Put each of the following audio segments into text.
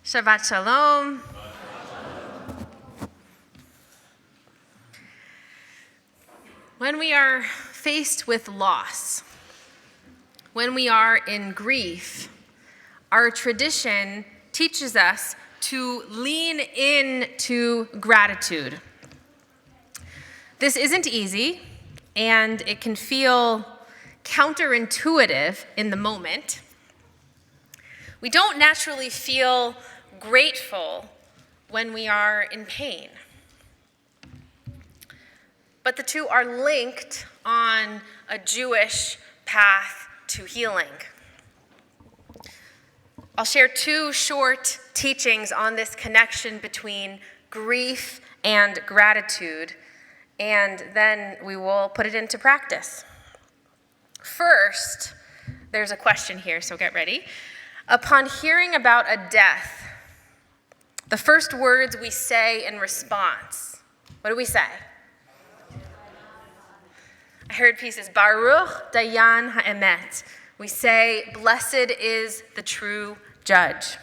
Shabbat Shalom. When we are faced with loss, when we are in grief, our tradition teaches us to lean into gratitude. This isn't easy, and it can feel counterintuitive in the moment. We don't naturally feel grateful when we are in pain. But the two are linked on a Jewish path to healing. I'll share two short teachings on this connection between grief and gratitude, and then we will put it into practice. First, there's a question here, so get ready. Upon hearing about a death, the first words we say in response, what do we say? I heard pieces, Baruch Dayan Ha'emet. We say, blessed is the true judge.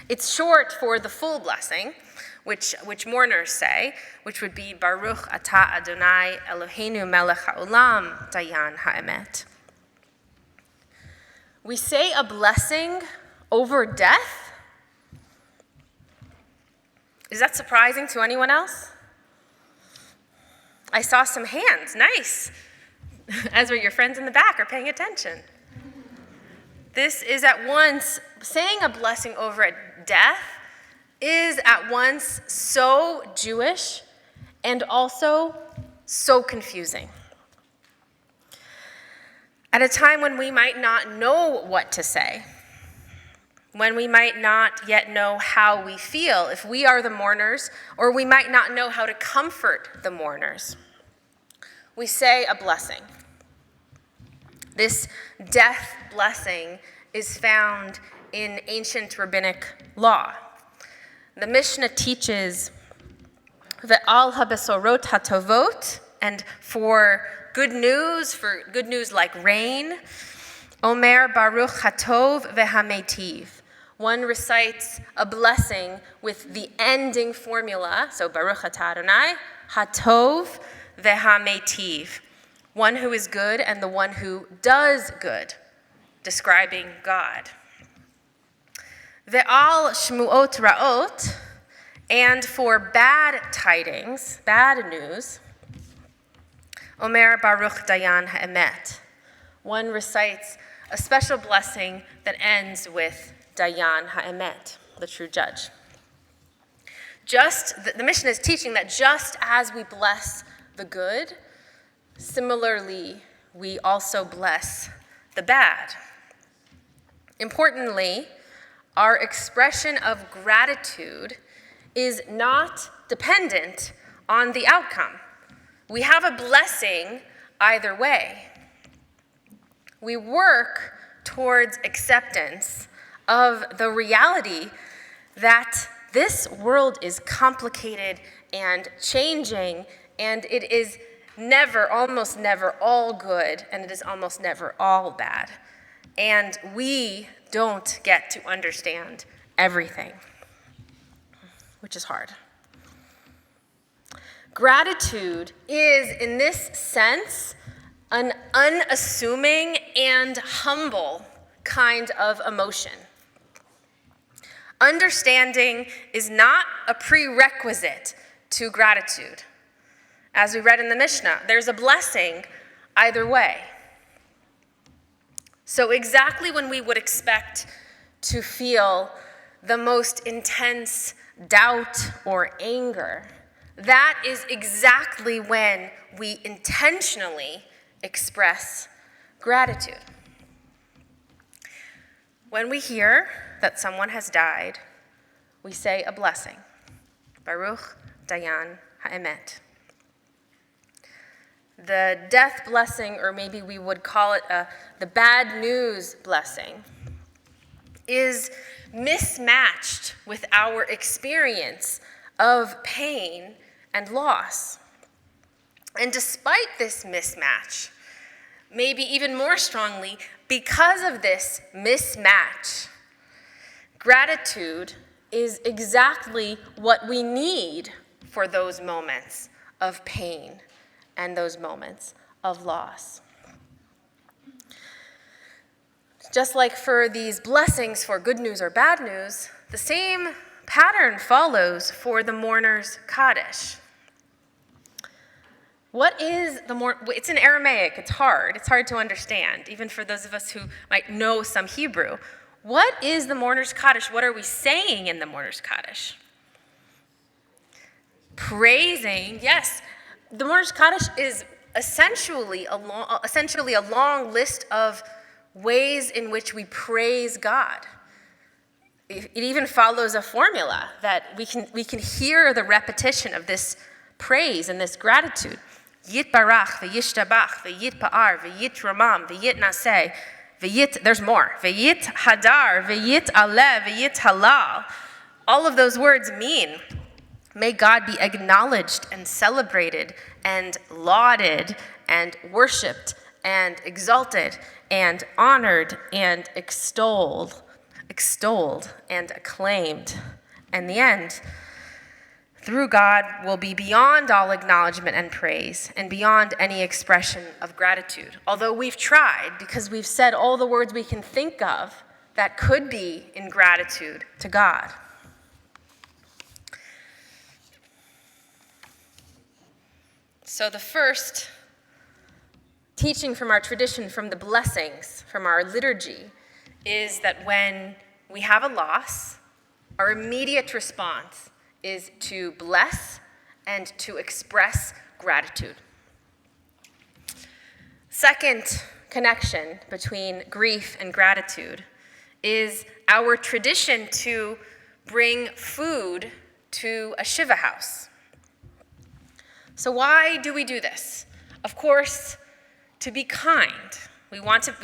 It's short for the full blessing, which mourners say, which would be Baruch Atah Adonai Eloheinu Melech HaOlam Dayan Ha'emet. We say a blessing over death? Is that surprising to anyone else? I saw some hands, nice. Ezra, your friends in the back are paying attention. This is at once, saying a blessing over a death is at once so Jewish and also so confusing. At a time when we might not know what to say, when we might not yet know how we feel if we are the mourners, or we might not know how to comfort the mourners, we say a blessing. This death blessing is found in ancient rabbinic law. The Mishnah teaches ve'al habesorot hatovot, and for good news like rain, Omer Baruch Hatov ve'hametiv. One recites a blessing with the ending formula, so Baruch Atah Adonai, Hatov ve'hametiv. One who is good and the one who does good, describing God. Ve'al shmuot ra'ot, and for bad tidings, bad news, Omer Baruch Dayan Ha'emet. One recites a special blessing that ends with Dayan Ha'emet, the true judge. The Mishnah is teaching that just as we bless the good, similarly, we also bless the bad. Importantly, our expression of gratitude is not dependent on the outcome. We have a blessing either way. We work towards acceptance of the reality that this world is complicated and changing, and it is almost never all good, and it is almost never all bad. And we don't get to understand everything, which is hard. Gratitude is, in this sense, an unassuming and humble kind of emotion. Understanding is not a prerequisite to gratitude. As we read in the Mishnah, there's a blessing either way. So exactly when we would expect to feel the most intense doubt or anger, that is exactly when we intentionally express gratitude. When we hear that someone has died, we say a blessing. Baruch Dayan Ha'emet. The death blessing, or maybe we would call it the bad news blessing, is mismatched with our experience of pain and loss. And despite this mismatch, maybe even more strongly, because of this mismatch, Gratitude is exactly what we need for those moments of pain and those moments of loss. Just like for these blessings for good news or bad news, the same pattern follows for the mourner's Kaddish. What is it's in Aramaic, it's hard to understand, even for those of us who might know some Hebrew. What is the mourner's Kaddish? What are we saying in the mourner's Kaddish? Praising, yes. The mourner's Kaddish is essentially a long list of ways in which we praise God. It even follows a formula that we can hear the repetition of this praise and this gratitude. Yitbarach, v'yishtabach, v'yitpa'ar, v'yitramam, v'yitnaseh, there's more. V'yit hadar, v'yit aleh, v'yit halal. All of those words mean, may God be acknowledged and celebrated and lauded and worshiped and exalted and honored and extolled and acclaimed. And the end, through God, will be beyond all acknowledgement and praise and beyond any expression of gratitude. Although we've tried, because we've said all the words we can think of that could be in gratitude to God. So the first teaching from our tradition, from the blessings, from our liturgy, is that when we have a loss, our immediate response is to bless and to express gratitude. Second connection between grief and gratitude is our tradition to bring food to a Shiva house. So why do we do this? Of course, to be kind. We want to,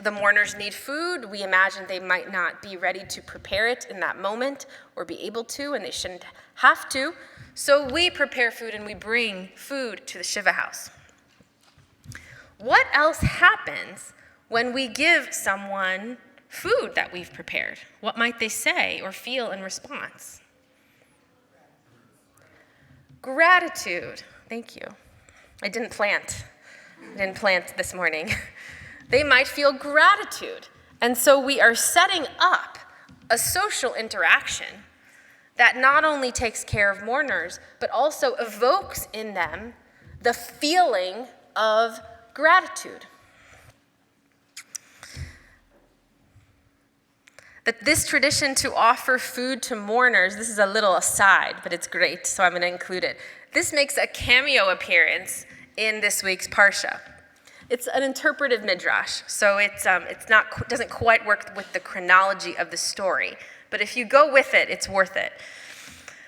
the mourners need food. We imagine they might not be ready to prepare it in that moment or be able to, and they shouldn't have to. So we prepare food and we bring food to the Shiva house. What else happens when we give someone food that we've prepared? What might they say or feel in response? Gratitude. Thank you. I didn't plant this morning. They might feel gratitude. And so we are setting up a social interaction that not only takes care of mourners, but also evokes in them the feeling of gratitude. That this tradition to offer food to mourners, this is a little aside, but it's great, so I'm going to include it. This makes a cameo appearance in this week's Parsha. It's an interpretive midrash, so it doesn't quite work with the chronology of the story. But if you go with it, it's worth it.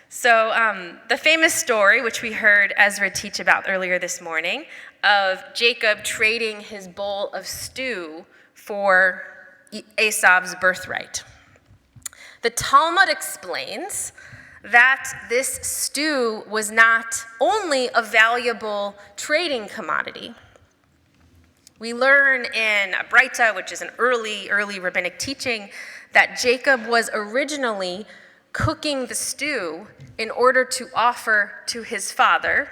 So the famous story, which we heard Ezra teach about earlier this morning, of Jacob trading his bowl of stew for Esau's birthright. The Talmud explains that this stew was not only a valuable trading commodity. We learn in a Braita, which is an early rabbinic teaching, that Jacob was originally cooking the stew in order to offer to his father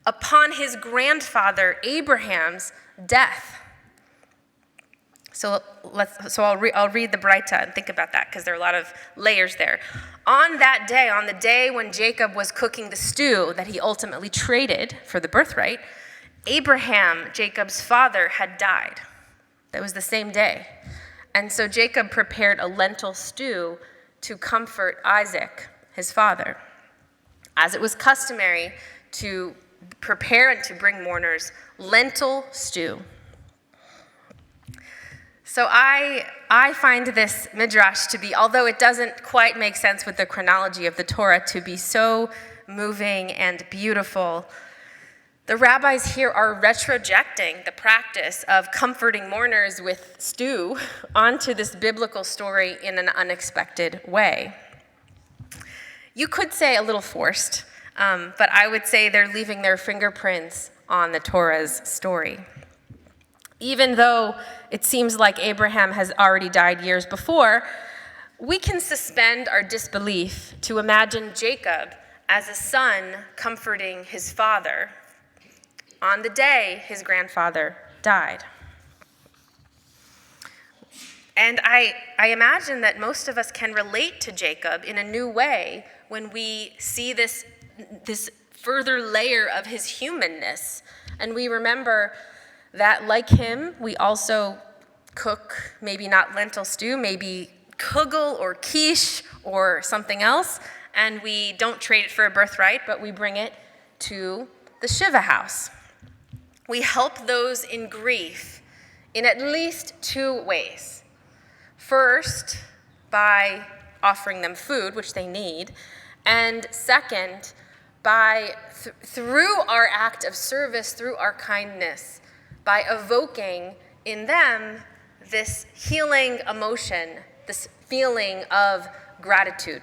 upon his grandfather Abraham's death. So I'll read the Braita and think about that, because there are a lot of layers there. On that day, on the day when Jacob was cooking the stew that he ultimately traded for the birthright, Abraham, Jacob's father, had died. That was the same day. And so Jacob prepared a lentil stew to comfort Isaac, his father, as it was customary to prepare and to bring mourners lentil stew. So I find this midrash to be, although it doesn't quite make sense with the chronology of the Torah, to be so moving and beautiful. The rabbis here are retrojecting the practice of comforting mourners with stew onto this biblical story in an unexpected way. You could say a little forced, but I would say they're leaving their fingerprints on the Torah's story. Even though it seems like Abraham has already died years before, We can suspend our disbelief to imagine Jacob as a son comforting his father on the day his grandfather died. And I imagine that most of us can relate to Jacob in a new way when we see this further layer of his humanness. And we remember that, like him, we also cook, maybe not lentil stew, maybe kugel or quiche or something else, and we don't trade it for a birthright, but we bring it to the Shiva house. We help those in grief in at least two ways. First, by offering them food, which they need, and second, by through our act of service, through our kindness, by evoking in them this healing emotion, this feeling of gratitude.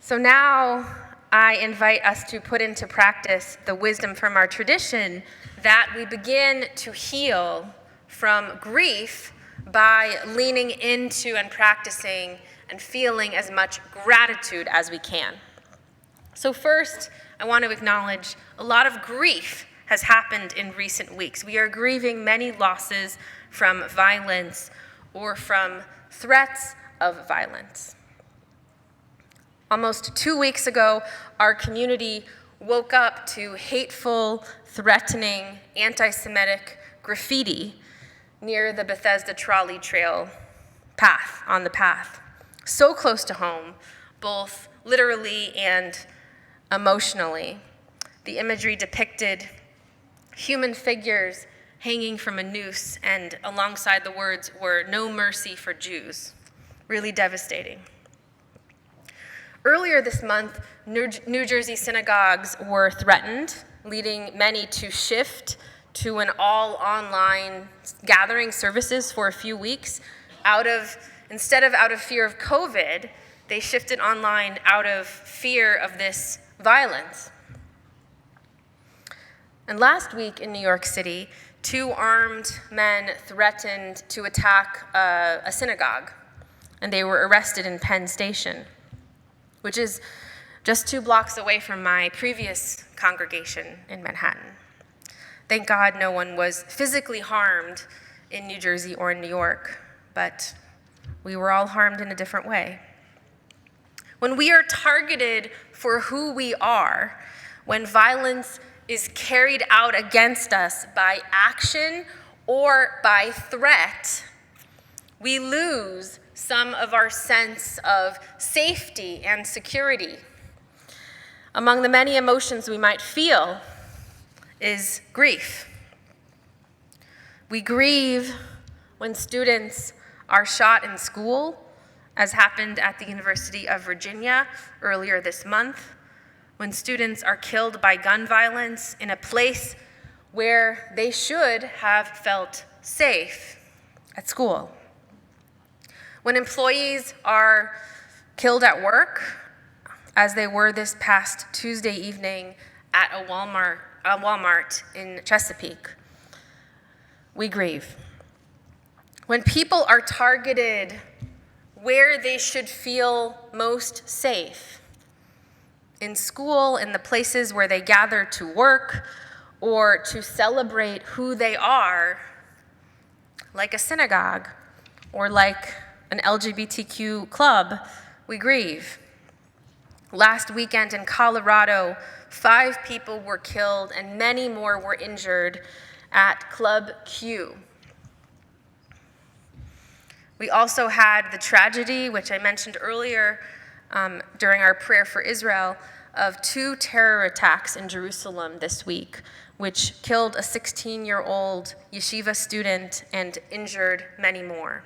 So now I invite us to put into practice the wisdom from our tradition that we begin to heal from grief by leaning into and practicing and feeling as much gratitude as we can. So first, I want to acknowledge a lot of grief has happened in recent weeks. We are grieving many losses from violence or from threats of violence. Almost 2 weeks ago, our community woke up to hateful, threatening, anti-Semitic graffiti near the Bethesda trolley trail path, on the path. So close to home, both literally and emotionally. The imagery depicted human figures hanging from a noose, and alongside the words were "No mercy for Jews." Really devastating. Earlier this month, New Jersey synagogues were threatened, leading many to shift to an all-online gathering services for a few weeks. Instead of out of fear of COVID, they shifted online out of fear of this violence. And last week in New York City, 2 armed men threatened to attack a synagogue, and they were arrested in Penn Station, which is just 2 blocks away from my previous congregation in Manhattan. Thank God no one was physically harmed in New Jersey or in New York, but we were all harmed in a different way. When we are targeted for who we are, when violence is carried out against us by action or by threat, we lose some of our sense of safety and security. Among the many emotions we might feel is grief. We grieve when students are shot in school, as happened at the University of Virginia earlier this month, when students are killed by gun violence in a place where they should have felt safe, at school. When employees are killed at work, as they were this past Tuesday evening at a Walmart in Chesapeake, we grieve. When people are targeted where they should feel most safe, in school, in the places where they gather to work or to celebrate who they are, like a synagogue or like an LGBTQ club, we grieve. Last weekend in Colorado, 5 people were killed and many more were injured at Club Q. We also had the tragedy, which I mentioned earlier during our prayer for Israel, of 2 terror attacks in Jerusalem this week, which killed a 16-year-old yeshiva student and injured many more.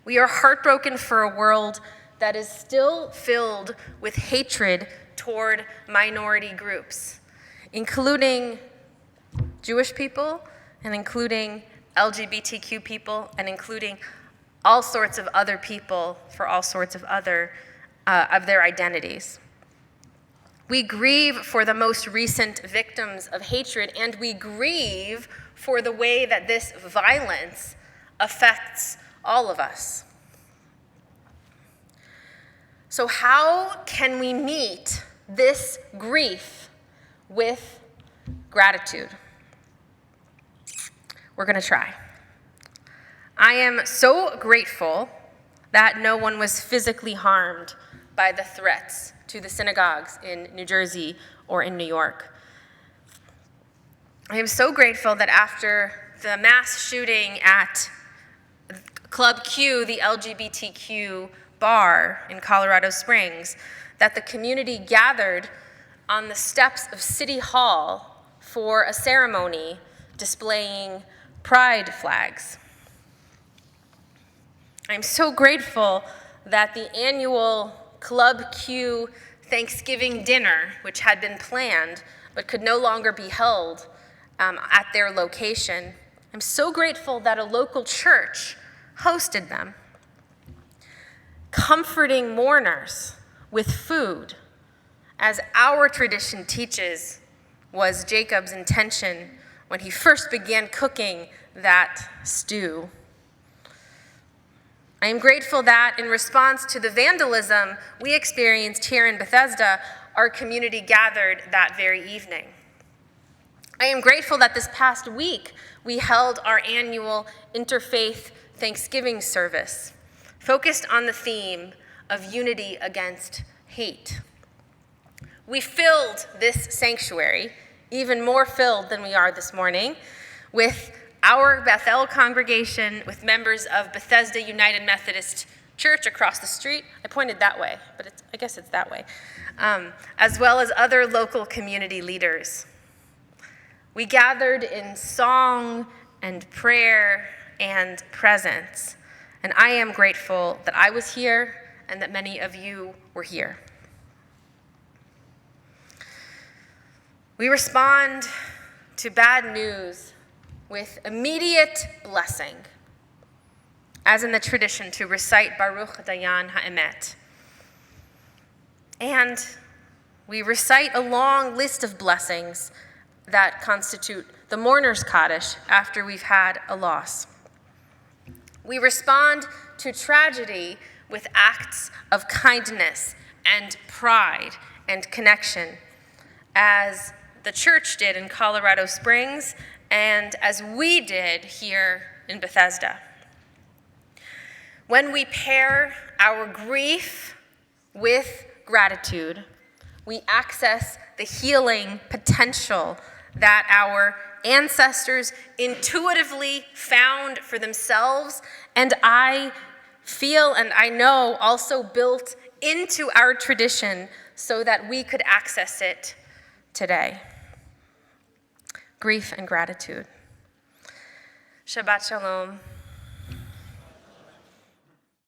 We are heartbroken for a world that is still filled with hatred toward minority groups, including Jewish people and including LGBTQ people and including all sorts of other people for all sorts of other of their identities. We grieve for the most recent victims of hatred, and we grieve for the way that this violence affects all of us. So how can we meet this grief with gratitude? We're going to try. I am so grateful that no one was physically harmed by the threats to the synagogues in New Jersey or in New York. I am so grateful that after the mass shooting at Club Q, the LGBTQ bar in Colorado Springs, that the community gathered on the steps of City Hall for a ceremony displaying pride flags. I'm so grateful that the annual Club Q Thanksgiving dinner, which had been planned but could no longer be held at their location, I'm so grateful that a local church hosted them, comforting mourners with food, as our tradition teaches was Jacob's intention when he first began cooking that stew. I am grateful that in response to the vandalism we experienced here in Bethesda, our community gathered that very evening. I am grateful that this past week we held our annual Interfaith Thanksgiving service, focused on the theme of unity against hate. We filled this sanctuary, even more filled than we are this morning, with our Bethel congregation, with members of Bethesda United Methodist Church across the street. I pointed that way, but I guess it's that way, as well as other local community leaders. We gathered in song and prayer and presence, and I am grateful that I was here and that many of you were here. We respond to bad news with immediate blessing, as in the tradition to recite Baruch Dayan Ha'emet. And we recite a long list of blessings that constitute the mourner's Kaddish after we've had a loss. We respond to tragedy with acts of kindness and pride and connection, as the church did in Colorado Springs and as we did here in Bethesda. When we pair our grief with gratitude, we access the healing potential that our ancestors intuitively found for themselves, and I feel and I know also built into our tradition so that we could access it today. Grief and gratitude. Shabbat Shalom.